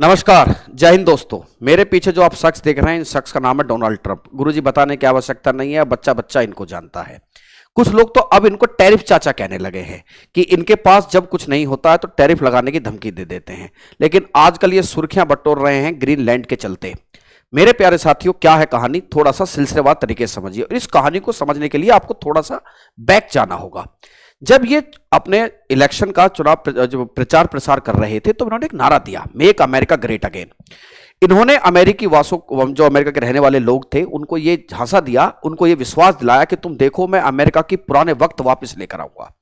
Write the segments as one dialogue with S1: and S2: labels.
S1: नमस्कार, जय हिंद दोस्तों। मेरे पीछे जो आप शख्स देख रहे हैं, इन शख्स का नाम है डोनाल्ड ट्रंप। गुरुजी बताने की आवश्यकता नहीं है, बच्चा बच्चा इनको जानता है। कुछ लोग तो अब इनको टैरिफ चाचा कहने लगे हैं कि इनके पास जब कुछ नहीं होता है तो टैरिफ लगाने की धमकी दे देते हैं। लेकिन आजकल ये सुर्खियां बटोर रहे हैं ग्रीनलैंड के चलते। मेरे प्यारे साथियों, क्या है कहानी, थोड़ा सा सिलसिलेवार तरीके से समझिए। और इस कहानी को समझने के लिए आपको थोड़ा सा बैक जाना होगा। जब ये अपने इलेक्शन का चुनाव जो प्रचार प्रसार कर रहे थे तो इन्होंने एक नारा दिया, मेक अमेरिका ग्रेट अगेन। इन्होंने अमेरिकी वासों, जो अमेरिका के रहने वाले लोग थे, उनको ये झांसा दिया, उनको ये विश्वास दिलाया कि तुम देखो, मैं अमेरिका की पुराने वक्त वापस लेकर आऊंगा।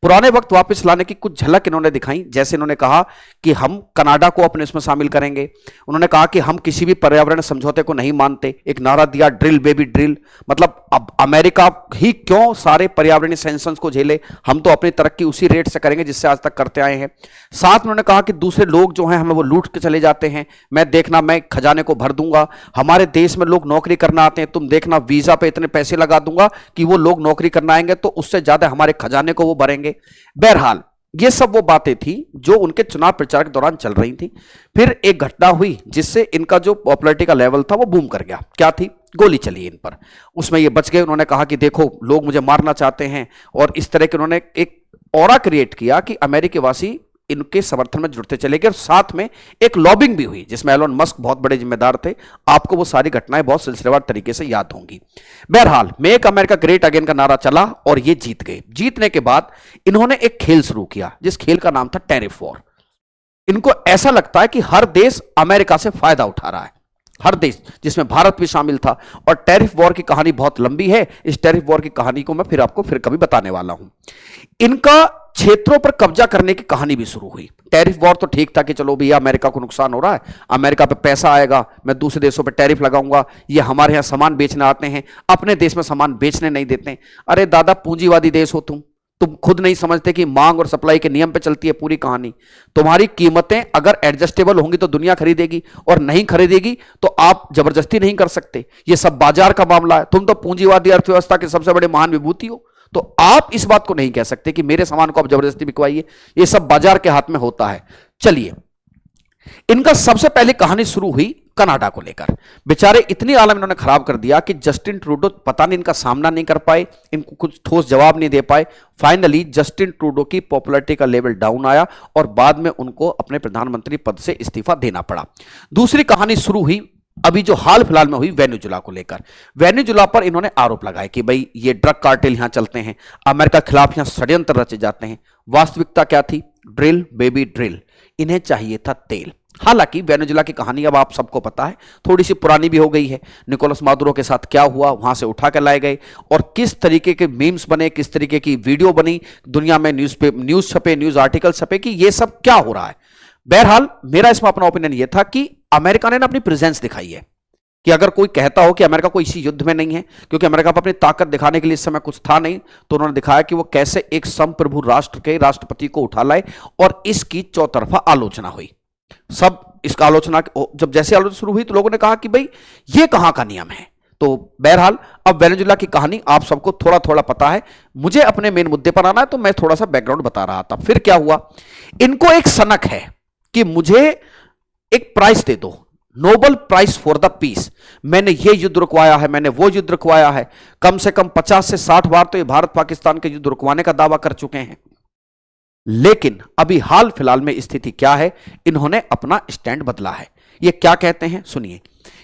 S1: पुराने वक्त वापस लाने की कुछ झलक इन्होंने दिखाई। जैसे इन्होंने कहा कि हम कनाडा को अपने इसमें शामिल करेंगे। उन्होंने कहा कि हम किसी भी पर्यावरण समझौते को नहीं मानते। एक नारा दिया, ड्रिल बेबी ड्रिल, मतलब अब अमेरिका ही क्यों सारे पर्यावरणीय सैंक्शंस को झेले, हम तो अपनी तरक्की उसी रेट से करेंगे जिससे आज तक करते आए हैं। साथ में उन्होंने कहा कि दूसरे लोग जो हैं हमें वो लूट के चले जाते हैं, मैं देखना, मैं खजाने को भर दूंगा। हमारे देश में लोग नौकरी करना आते हैं, तुम देखना वीजा पे इतने पैसे लगा दूंगा कि वो लोग नौकरी करना आएंगे तो उससे ज्यादा हमारे खजाने को वो भरेंगे। बहरहाल ये सब वो बातें थी जो उनके चुनाव प्रचार के दौरान चल रही थी। फिर एक घटना हुई जिससे इनका जो पॉपुलैरिटी का लेवल था वो बूम कर गया। क्या थी? गोली चली इन पर। उसमें ये बच गए। उन्होंने कहा कि देखो, लोग मुझे मारना चाहते हैं, और इस तरह के उन्होंने एक ऑरा क्रिएट किया कि अमेरिकी वासी इनके समर्थन में जुड़ते चले गए। और साथ में एक लॉबिंग भी हुई जिसमें एलोन मस्क बहुत बड़े जिम्मेदार थे। आपको वो सारी घटनाएं बहुत सिलसिलेवार तरीके से याद होंगी। बहरहाल मेक अमेरिका ग्रेट अगेन का नारा चला और ये जीत गए। जीतने के बाद इन्होंने एक खेल शुरू किया जिस खेल का नाम था टैरिफ वॉर। इनको ऐसा लगता है कि हर देश अमेरिका से फायदा उठा रहा है, हर देश, जिसमें भारत भी शामिल था। और टैरिफ वॉर की कहानी बहुत लंबी है। इस टैरिफ वॉर की कहानी को मैं फिर आपको कभी बताने वाला हूं। इनका क्षेत्रों पर कब्जा करने की कहानी भी शुरू हुई। टैरिफ वॉर तो ठीक था कि चलो भैया, अमेरिका को नुकसान हो रहा है, अमेरिका पे पैसा आएगा, मैं दूसरे देशों पे टैरिफ लगाऊंगा, ये हमारे यहां सामान बेचने आते हैं, अपने देश में सामान बेचने नहीं देते। अरे दादा, पूंजीवादी देश हो तुम खुद नहीं समझते कि मांग और सप्लाई के नियम पे चलती है पूरी कहानी। तुम्हारी कीमतें अगर एडजस्टेबल होंगी तो दुनिया खरीदेगी, और नहीं खरीदेगी तो आप जबरदस्ती नहीं कर सकते। ये सब बाजार का मामला है। तुम तो पूंजीवादी अर्थव्यवस्था के सबसे बड़े महान विभूति हो, तो आप इस बात को नहीं कह सकते कि मेरे सामान को आप जबरदस्ती बिकवाइए। ये सब बाजार के हाथ में होता है। चलिए, इनका सबसे पहले कहानी शुरू हुई कनाडा को लेकर। बेचारे इतनी आलम इन्होंने खराब कर दिया कि जस्टिन ट्रूडो पता नहीं इनका सामना नहीं कर पाए, इनको कुछ ठोस जवाब नहीं दे पाए। फाइनली जस्टिन ट्रूडो की पॉपुलैरिटी का लेवल डाउन आया और बाद में उनको अपने प्रधानमंत्री पद से इस्तीफा देना पड़ा। दूसरी कहानी शुरू हुई अभी जो हाल फिलहाल में हुई वेनेजुला को लेकर। वेनेजुला पर इन्होंने आरोप लगाए कि भाई ये ड्रग कार्टेल यहां चलते हैं, अमेरिका के खिलाफ यहां षड्यंत्र रचे जाते हैं। वास्तविकता क्या थी? Drill baby drill. इन्हें चाहिए था तेल। हालांकि वेनेजुला की कहानी अब आप सबको पता है, थोड़ी सी पुरानी भी हो गई है। निकोलस मादुरो के साथ क्या हुआ, वहां से उठा कर लाए गए और किस तरीके के मीम्स बने, किस तरीके की वीडियो बनी, दुनिया में न्यूज छपे, न्यूज आर्टिकल छपे कि ये सब क्या हो रहा है। बहरहाल मेरा इसमें अपना ओपिनियन यह था कि अमेरिका ने ना अपनी प्रेजेंस दिखाई है कि अगर कोई कहता हो कि अमेरिका कोई इसी युद्ध में नहीं है, क्योंकि अमेरिका पर अपनी ताकत दिखाने के लिए इस समय कुछ था नहीं, तो उन्होंने दिखाया कि वो कैसे एक संप्रभु राष्ट्र के राष्ट्रपति को उठा लाए और इसकी चौतरफा आलोचना हुई। सब इसका आलोचना, जब जैसे आलोचना शुरू हुई तो लोगों ने कहा कि भाई ये कहां का नियम है। तो बहरहाल अब वेनेजुला की कहानी आप सबको थोड़ा थोड़ा पता है। मुझे अपने मेन मुद्दे पर आना है तो मैं थोड़ा सा बैकग्राउंड बता रहा था। फिर क्या हुआ, इनको एक सनक है कि मुझे एक प्राइज दे दो, Nobel prize for the peace. मैंने ये युद्ध रुकवाया है, मैंने वो युद्ध रुकवाया है। कम से कम 50 से 60 बार तो ये भारत पाकिस्तान के युद्ध रुकवाने का दावा कर चुके हैं। लेकिन अभी हाल फिलहाल में स्थिति क्या है, इन्होंने अपना स्टैंड बदला है। ये क्या कहते हैं सुनिए,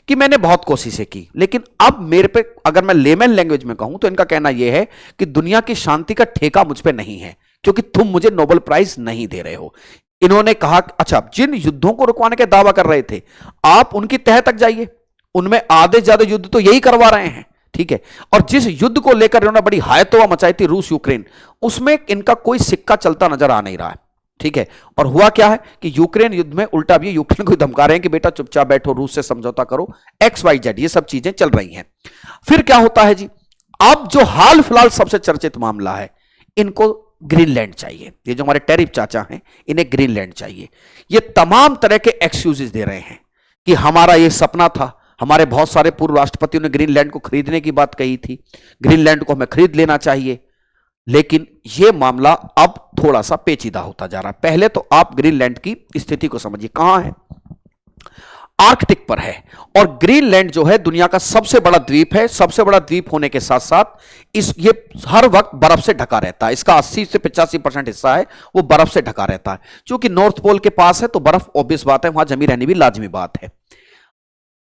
S1: कि मैंने बहुत कोशिशें की, लेकिन अब मेरे पे, अगर मैं लेमन लैंग्वेज में कहूं तो इनका कहना यह है कि दुनिया की शांति का ठेका मुझ पे नहीं है, क्योंकि तुम मुझे नोबेल प्राइज नहीं दे रहे हो। इन्होंने कहा, अच्छा, जिन युद्धों को रुकवाने के दावा कर रहे थे आप उनकी तह तक जाइए, उनमें आधे ज्यादा युद्ध तो यही करवा रहे हैं, ठीक है। और जिस युद्ध को लेकर इन्होंने बड़ी हायतोवा मचाई थी, रूस यूक्रेन, उसमें इनका कोई सिक्का चलता नजर आ नहीं रहा है, ठीक है। और हुआ क्या है कि यूक्रेन युद्ध में उल्टा भी यूक्रेन को धमका रहे हैं कि बेटा चुपचाप बैठो, रूस से समझौता करो, XYZ, ये सब चीजें चल रही हैं। फिर क्या होता है जी, अब जो हाल फिलहाल सबसे चर्चित मामला है, इनको ग्रीनलैंड चाहिए। ये जो हमारे टैरिफ चाचा हैं, इन्हें ग्रीनलैंड चाहिए। ये तमाम तरह के एक्सक्यूजेस दे रहे हैं कि हमारा ये सपना था, हमारे बहुत सारे पूर्व राष्ट्रपतियों ने ग्रीनलैंड को खरीदने की बात कही थी, ग्रीनलैंड को हमें खरीद लेना चाहिए। लेकिन यह मामला अब थोड़ा सा पेचीदा होता जा रहा है। पहले तो आप ग्रीनलैंड की स्थिति को समझिए, कहां है आर्कटिक पर है। और ग्रीनलैंड जो है दुनिया का सबसे बड़ा द्वीप है। सबसे बड़ा द्वीप होने के साथ साथ ये हर वक्त बर्फ से ढका रहता है। इसका 80 से 85% हिस्सा है वो बर्फ से ढका रहता है। क्योंकि नॉर्थ पोल के पास है तो बर्फ ऑब्वियस बात है, वहां जमी रहनी भी लाजमी बात है।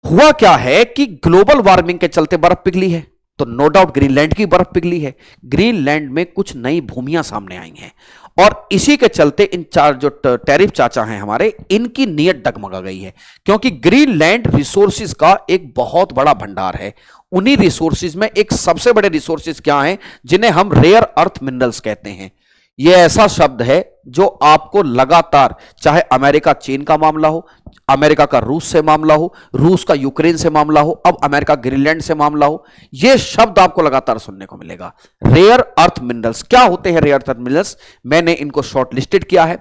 S1: हुआ क्या है कि ग्लोबल वार्मिंग के चलते बर्फ पिघली है, तो नो डाउट ग्रीनलैंड की बर्फ पिघली है। ग्रीनलैंड में कुछ नई भूमियां सामने आई हैं और इसी के चलते इन चार जो टैरिफ चाचा हैं हमारे, इनकी नीयत डगमगा गई है। क्योंकि ग्रीनलैंड रिसोर्सेज का एक बहुत बड़ा भंडार है। उन्हीं रिसोर्सेज में एक सबसे बड़े रिसोर्सेज क्या हैं, जिन्हें हम रेयर अर्थ मिनरल्स कहते हैं। यह ऐसा शब्द है जो आपको लगातार, चाहे अमेरिका चीन का मामला हो, अमेरिका का रूस से मामला हो, रूस का यूक्रेन से मामला हो, अब अमेरिका ग्रीनलैंड से मामला हो, यह शब्द आपको लगातार सुनने को मिलेगा। रेयर अर्थ मिनरल्स क्या होते हैं? रेयर अर्थ मिनरल्स मैंने इनको शॉर्ट लिस्टेड किया है।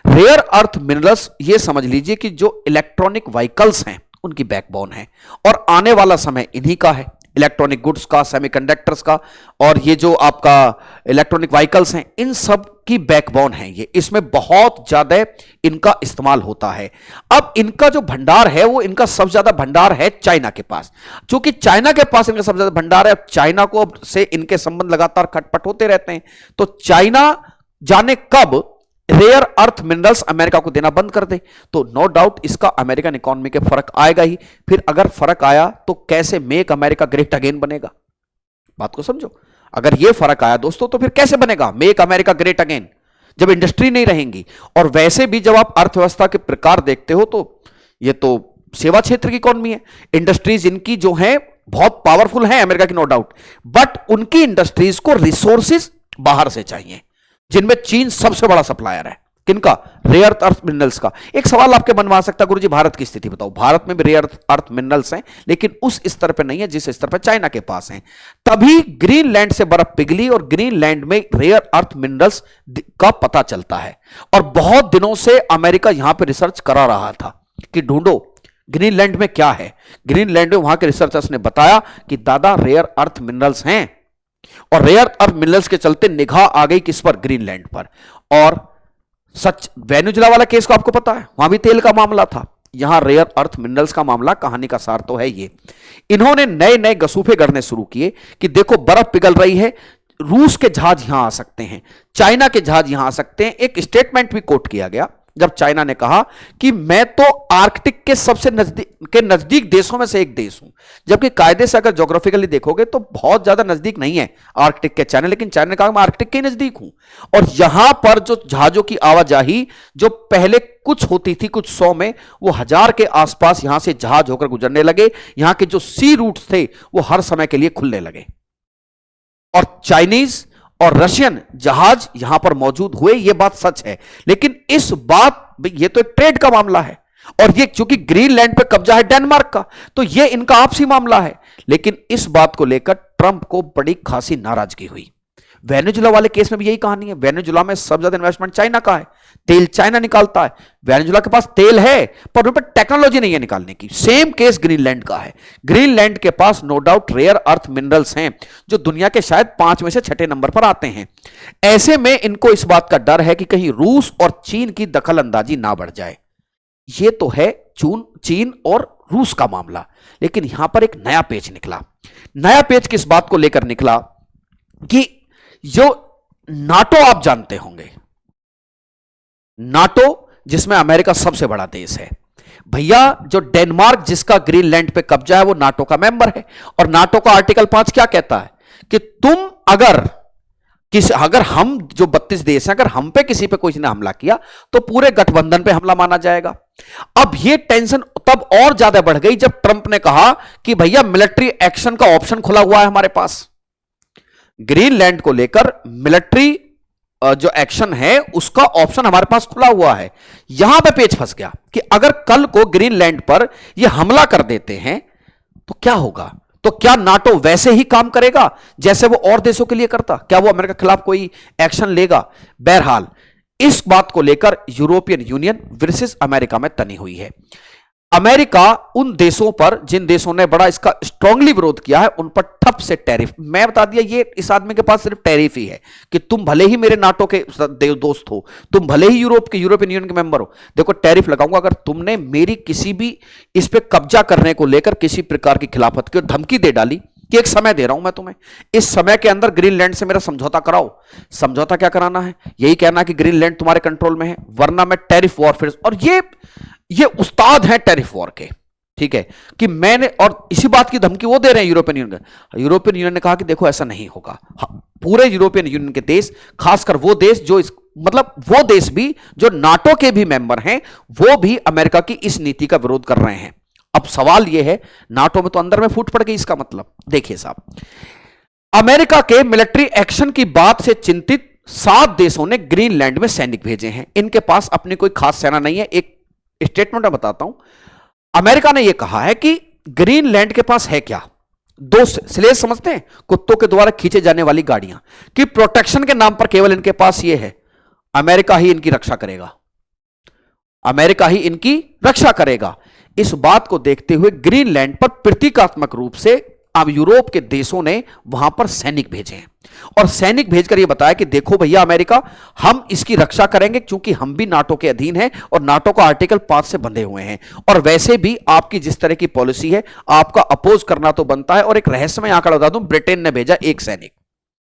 S1: रेयर अर्थ मिनरल्स ये समझ लीजिए कि जो इलेक्ट्रॉनिक व्हीकल्स हैं उनकी बैकबोन है और आने वाला समय इन्हीं का है, इलेक्ट्रॉनिक गुड्स का, सेमीकंडक्टर्स का, और ये जो आपका इलेक्ट्रॉनिक व्हीकल्स हैं इन सब की बैकबोन है ये। इसमें बहुत ज्यादा इनका इस्तेमाल होता है। अब इनका जो भंडार है वो इनका सबसे ज्यादा भंडार है चाइना के पास। चूंकि चाइना के पास इनका सबसे ज्यादा भंडार है, चाइना को से इनके संबंध लगातार खटपट होते रहते हैं, तो चाइना जाने कब रेयर अर्थ मिनरल्स अमेरिका को देना बंद कर दे, तो नो डाउट इसका अमेरिकन इकोनॉमी के फर्क आएगा ही। फिर अगर फर्क आया तो कैसे मेक अमेरिका ग्रेट अगेन बनेगा, बात को समझो। अगर यह फर्क आया दोस्तों तो फिर कैसे बनेगा मेक अमेरिका ग्रेट अगेन, जब इंडस्ट्री नहीं रहेंगी। और वैसे भी जब आप अर्थव्यवस्था के प्रकार देखते हो तो यह तो सेवा क्षेत्र की इकोनॉमी है। इंडस्ट्रीज इनकी जो है बहुत पावरफुल है अमेरिका की, नो डाउट, बट उनकी इंडस्ट्रीज को रिसोर्सेज बाहर से चाहिए, जिनमें चीन सबसे बड़ा सप्लायर है। किनका? रेयर अर्थ मिनरल्स का। एक सवाल आपके मन में आ सकता है, गुरुजी भारत की स्थिति बताओ। भारत में भी रेयर अर्थ मिनरल्स हैं लेकिन उस स्तर पे नहीं है जिस स्तर पे चाइना के पास हैं। तभी ग्रीनलैंड से बर्फ पिघली और ग्रीनलैंड में रेयर अर्थ मिनरल्स का पता चलता है। और बहुत दिनों से अमेरिका यहां पे रिसर्च करा रहा था कि ढूंढो ग्रीनलैंड में क्या है। ग्रीनलैंड में वहां के रिसर्चर्स ने बताया कि दादा रेयर अर्थ मिनरल्स हैं। और रेयर अर्थ मिनरल्स के चलते निगाह आ गई किस पर? ग्रीनलैंड पर। और सच वेनेजुएला वाला केस को आपको पता है, वहां भी तेल का मामला था। यहां रेयर अर्थ मिनरल्स का मामला, कहानी का सार तो है ये। इन्होंने नए नए गसूफे गढ़ने शुरू किए कि देखो बर्फ पिघल रही है, रूस के जहाज यहां आ सकते हैं, चाइना के जहाज यहां आ सकते हैं। एक स्टेटमेंट भी कोट किया गया जब चाइना ने कहा कि मैं तो आर्कटिक के सबसे नजदीक देशों में से एक देश हूं। जबकि कायदे से अगर ज्योग्राफिकली देखोगे तो बहुत ज्यादा नजदीक नहीं है आर्कटिक के चाइना, लेकिन चाइना ने कहा मैं आर्कटिक के नजदीक हूं। और यहां पर जो जहाजों की आवाजाही जो पहले कुछ होती थी कुछ 100 में, वो 1000 के आसपास यहां से जहाज होकर गुजरने लगे। यहां के जो सी रूट्स थे वो हर समय के लिए खुलने लगे और चाइनीज और रशियन जहाज यहां पर मौजूद हुए। यह बात सच है। लेकिन इस बात, यह तो एक ट्रेड का मामला है और यह चूंकि ग्रीनलैंड पे कब्जा है डेनमार्क का, तो यह इनका आपसी मामला है। लेकिन इस बात को लेकर ट्रंप को बड़ी खासी नाराजगी हुई। वेनेजुएला वाले केस में भी यही कहानी है। वेनेजुएला में सबसे ज्यादा इन्वेस्टमेंट चाइना का है, तेल चाइना निकालता है। वेनेजुएला के पास तेल है पर उन पर टेक्नोलॉजी नहीं है निकालने की। सेम केस ग्रीनलैंड का है। ग्रीनलैंड के पास no doubt rare earth minerals हैं जो दुनिया के शायद 5 में से 6 नंबर पर आते हैं। ऐसे में इनको इस बात का डर है कि कहीं रूस और चीन की दखल अंदाजी ना बढ़ जाए। यह तो है चीन और रूस का मामला। लेकिन यहां पर एक नया पेच निकला। नया पेच किस बात को लेकर निकला कि जो नाटो आप जानते होंगे, नाटो जिसमें अमेरिका सबसे बड़ा देश है, भैया जो डेनमार्क जिसका ग्रीनलैंड पे कब्जा है वो नाटो का मेंबर है। और नाटो का आर्टिकल 5 क्या कहता है कि तुम अगर हम जो 32 देश हैं, अगर हम पे किसी पे कोई ने हमला किया तो पूरे गठबंधन पे हमला माना जाएगा। अब ये टेंशन तब और ज्यादा बढ़ गई जब ट्रंप ने कहा कि भैया मिलिट्री एक्शन का ऑप्शन खुला हुआ है हमारे पास। ग्रीनलैंड को लेकर मिलिट्री जो एक्शन है उसका ऑप्शन हमारे पास खुला हुआ है। यहां पे पेच फंस गया कि अगर कल को ग्रीनलैंड पर यह हमला कर देते हैं तो क्या होगा? तो क्या नाटो वैसे ही काम करेगा जैसे वो और देशों के लिए करता? क्या वो अमेरिका के खिलाफ कोई एक्शन लेगा? बहरहाल इस बात को लेकर यूरोपियन यूनियन वर्सेस अमेरिका में तनी हुई है। अमेरिका उन देशों पर, जिन देशों ने बड़ा इसका स्ट्रांगली विरोध किया है, उन पर ठप से टैरिफ। मैं बता दिया, ये इस आदमी के पास सिर्फ टैरिफ ही है कि तुम भले ही मेरे नाटो के दोस्त हो, तुम भले ही यूरोपियन यूनियन के मेंबर हो, देखो टैरिफ लगाऊंगा अगर तुमने मेरी किसी भी इस पे कब्जा करने को लेकर किसी प्रकार की खिलाफत की और धमकी दे डाली कि एक समय दे रहा हूं मैं तुम्हें, इस समय के अंदर ग्रीनलैंड से मेरा समझौता कराओ। समझौता क्या कराना है? यही कहना कि ग्रीनलैंड तुम्हारे कंट्रोल में है, वरना मैं टैरिफ वॉर फिर। और ये उस्ताद हैं टैरिफ वॉर के, ठीक है, कि मैंने, और इसी बात की धमकी वो दे रहे हैं यूरोपियन यूनियन। यूरोपियन यूनियन ने कहा कि देखो ऐसा नहीं होगा। पूरे यूरोपियन यूनियन के देश, खासकर वो देश जो मतलब वो देश भी जो नाटो के भी मेंबर हैं, वो भी अमेरिका की इस नीति का विरोध कर रहे हैं। अब सवाल यह है, नाटो में तो अंदर में फूट पड़ गई, इसका मतलब देखिए साहब, अमेरिका के मिलिट्री एक्शन की बात से चिंतित 7 देशों ने ग्रीनलैंड में सैनिक भेजे हैं। इनके पास अपनी कोई खास सेना नहीं है। एक स्टेटमेंट मैं बताता हूं, अमेरिका ने यह कहा है कि ग्रीनलैंड के पास है क्या? 2 स्लेज समझते हैं, कुत्तों के द्वारा खींचे जाने वाली गाड़ियां, कि प्रोटेक्शन के नाम पर केवल इनके पास यह है, अमेरिका ही इनकी रक्षा करेगा, अमेरिका ही इनकी रक्षा करेगा। इस बात को देखते हुए ग्रीनलैंड पर प्रतीकात्मक रूप से अब यूरोप के देशों ने वहां पर सैनिक भेजे हैं, और सैनिक भेजकर यह बताया कि देखो भैया अमेरिका, हम इसकी रक्षा करेंगे क्योंकि हम भी नाटो के अधीन हैं और नाटो का आर्टिकल 5 से बंधे हुए हैं, और वैसे भी आपकी जिस तरह की पॉलिसी है आपका अपोज करना तो बनता है। और एक रहस्यमय आंकड़ा बता दूं, ब्रिटेन ने भेजा 1 सैनिक।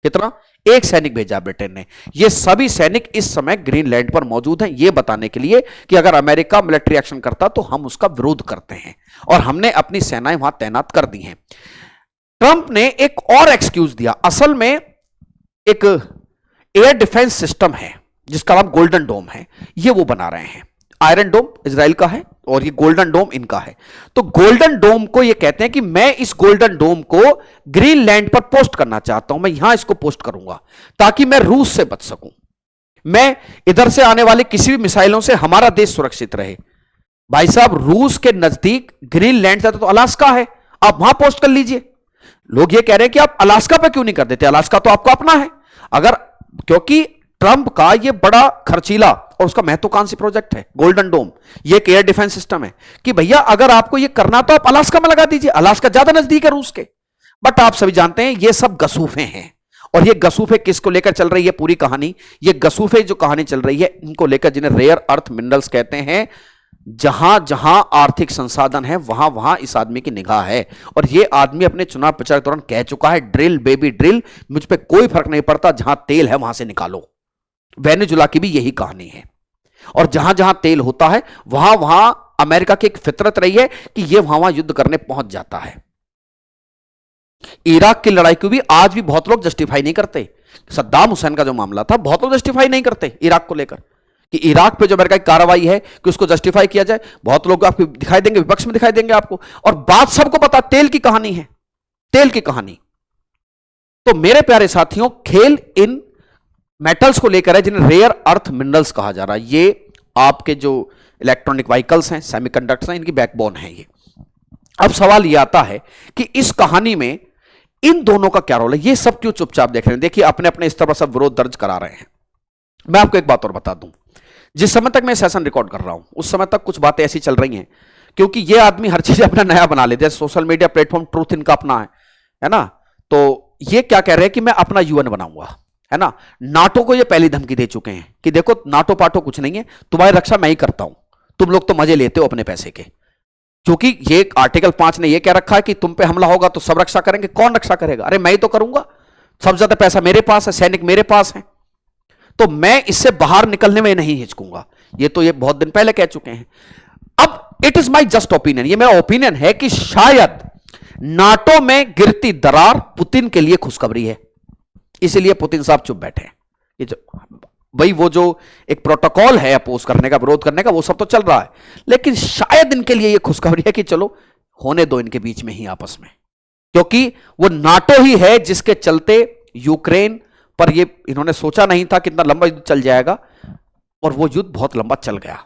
S1: कितना? 1 सैनिक भेजा ब्रिटेन ने। ये सभी सैनिक इस समय ग्रीनलैंड पर मौजूद हैं, यह बताने के लिए कि अगर अमेरिका मिलिट्री एक्शन करता तो हम उसका विरोध करते हैं, और हमने अपनी सेनाएं वहां तैनात कर दी हैं। ट्रंप ने एक और एक्सक्यूज दिया। असल में एक एयर डिफेंस सिस्टम है जिसका नाम गोल्डन डोम है, ये वो बना रहे हैं। आयरन डोम इजराइल का है और ये गोल्डन डोम इनका है। तो गोल्डन डोम को ये कहते हैं कि मैं इस गोल्डन डोम को ग्रीनलैंड पर पोस्ट करना चाहता हूं, मैं यहां इसको पोस्ट करूंगा ताकि मैं रूस से बच सकूं, मैं इधर से आने वाले किसी भी मिसाइलों से हमारा देश सुरक्षित रहे। भाई साहब, रूस के नजदीक ग्रीनलैंड से तो अलास्का है, आप वहां पोस्ट कर लीजिए। लोग ये कह रहे हैं कि आप अलास्का पे क्यों नहीं कर देते, अलास्का तो आपका अपना है। अगर, क्योंकि ट्रंप का ये बड़ा खर्चीला और उसका महत्वाकांक्षी प्रोजेक्ट है गोल्डन डोम, ये एक एयर डिफेंस सिस्टम है कि भैया अगर आपको ये करना तो आप अलास्का में लगा दीजिए, अलास्का ज्यादा नजदीक है रूस के। बट आप सभी जानते हैं ये सब गसूफे हैं, और ये गसूफे किसको लेकर चल रही है पूरी कहानी? ये गसूफे जो कहानी चल रही है इनको लेकर, जिन्हें रेयर अर्थ मिनरल्स कहते हैं। जहां जहां आर्थिक संसाधन है वहां वहां इस आदमी की निगाह है, और यह आदमी अपने चुनाव प्रचार के दौरान कह चुका है, ड्रिल बेबी ड्रिल, मुझ पे कोई फर्क नहीं पड़ता, जहां तेल है वहां से निकालो। वेनेजुला की भी यही कहानी है, और जहां जहां तेल होता है वहां वहां अमेरिका की एक फितरत रही है कि यह वहां वहां युद्ध करने पहुंच जाता है। इराक की लड़ाई को भी आज भी बहुत लोग जस्टिफाई नहीं करते। सद्दाम हुसैन का जो मामला था, बहुत लोग जस्टिफाई नहीं करते इराक को लेकर, कि इराक पे जो अमेरिका की कार्रवाई है कि उसको जस्टिफाई किया जाए। बहुत लोग आपको दिखाई देंगे, विपक्ष में दिखाई देंगे आपको, और बात सबको पता, तेल की कहानी है, तेल की कहानी। तो मेरे प्यारे साथियों, खेल इन मेटल्स को लेकर है जिन्हें रेयर अर्थ मिनरल्स कहा जा रहा है। ये आपके जो इलेक्ट्रॉनिक व्हीकल्स हैं, सेमीकंडक्टर्स हैं, इनकी बैकबोन है ये। अब सवाल यह आता है कि इस कहानी में इन दोनों का क्या रोल है? ये सब क्यों चुपचाप देख रहे हैं? देखिए, अपने अपने स्तर पर सब विरोध दर्ज करा रहे हैं। मैं आपको एक बात और बता दूं, जिस समय तक मैं सेशन रिकॉर्ड कर रहा हूं उस समय तक कुछ बातें ऐसी चल रही हैं, क्योंकि ये आदमी हर चीज अपना नया बना लेते हैं। सोशल मीडिया प्लेटफॉर्म ट्रूथ इनका अपना है ना। तो ये क्या कह रहे हैं कि मैं अपना यूएन बनाऊंगा, है ना। नाटो को ये पहली धमकी दे चुके हैं कि देखो नाटो पाटो कुछ नहीं है, तुम्हारी रक्षा मैं ही करता हूं, तुम लोग तो मजे लेते हो अपने पैसे के। क्योंकि ये आर्टिकल 5 ने ये कह रखा है कि तुम पे हमला होगा तो सब रक्षा करेंगे। कौन रक्षा करेगा? अरे मैं ही तो करूंगा, सबसे ज्यादा पैसा मेरे पास है, सैनिक मेरे पास है, तो मैं इससे बाहर निकलने में नहीं हिचकूंगा। ये तो ये बहुत दिन पहले कह चुके हैं। अब it is my just opinion, ये मेरा ओपिनियन है कि शायद नाटो में गिरती दरार पुतिन के लिए खुशखबरी है, इसीलिए पुतिन साहब चुप बैठे हैं। ये जो भाई वो जो एक प्रोटोकॉल है अपोज करने का, विरोध करने का, वो सब तो चल रहा है, लेकिन शायद इनके लिए ये खुशखबरी है कि चलो होने दो इनके बीच में ही आपस में, क्योंकि वो नाटो ही है जिसके चलते यूक्रेन पर ये इन्होंने सोचा नहीं था कितना लंबा युद्ध चल जाएगा, और वो युद्ध बहुत लंबा चल गया।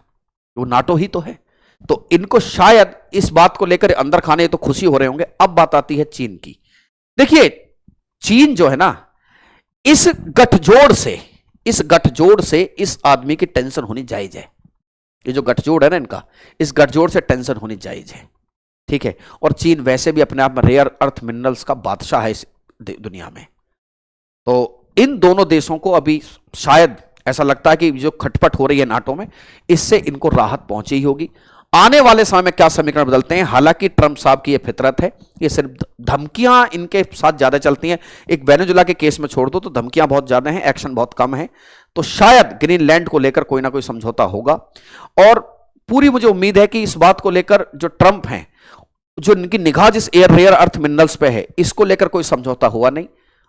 S1: वो नाटो ही तो है, तो इनको शायद इस बात को लेकर अंदर खाने तो खुशी हो रहे होंगे। अब बात आती है चीन की। देखिए, चीन जो है ना, इस गठजोड़ से इस आदमी की टेंशन होनी जायज है। ये जो गठजोड़ है ना इनका, इस गठजोड़ से टेंशन होनी जायज है, ठीक है। और चीन वैसे भी अपने आप में रेयर अर्थ मिनरल्स का बादशाह है इस दुनिया में। तो इन दोनों देशों को अभी शायद ऐसा लगता है कि जो खटपट हो रही है नाटो में, इससे इनको राहत पहुंची ही होगी। आने वाले समय में क्या समीकरण बदलते हैं, हालांकि ट्रंप साहब की ये फितरत है, ये सिर्फ धमकियां इनके साथ ज्यादा चलती हैं। एक वेनेजुला के केस में छोड़ दो तो धमकियां बहुत ज्यादा हैं, एक्शन बहुत कम है। तो शायद ग्रीनलैंड को लेकर कोई ना कोई समझौता होगा। और पूरी मुझे उम्मीद है कि इस बात को लेकर जो ट्रंप हैं, जो इनकी निगाह जिस रेयर अर्थ मिनरल्स पे है, इसको लेकर कोई समझौता हुआ नहीं,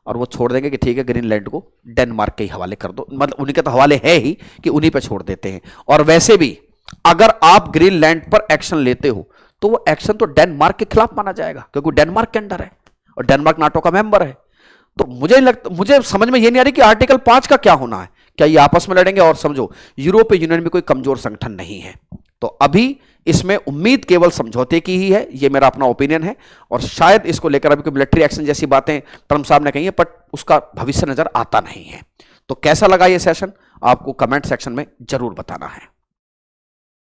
S1: और वो छोड़ देंगे कि ठीक है ग्रीनलैंड को डेनमार्क के हवाले कर दो, मतलब उन्हीं के तो हवाले है ही कि उन्हीं पे छोड़ देते हैं। और वैसे भी अगर आप ग्रीनलैंड पर एक्शन लेते हो तो वो एक्शन तो डेनमार्क के खिलाफ माना जाएगा, क्योंकि डेनमार्क के अंडर है और डेनमार्क नाटो का मेंबर है। तो मुझे समझ में ये नहीं आ रही कि आर्टिकल 5 का क्या होना है, क्या ये आपस में लड़ेंगे। और समझो यूरोपीय यूनियन में कोई कमजोर संगठन नहीं है, तो अभी इसमें उम्मीद केवल समझौते की ही है, ये मेरा अपना ओपिनियन है। और शायद इसको लेकर अभी कोई मिलिट्री एक्शन जैसी बातें ट्रंप साहब ने कही है, बट उसका भविष्य नजर आता नहीं है। तो कैसा लगा ये सेशन, आपको कमेंट सेक्शन में जरूर बताना है।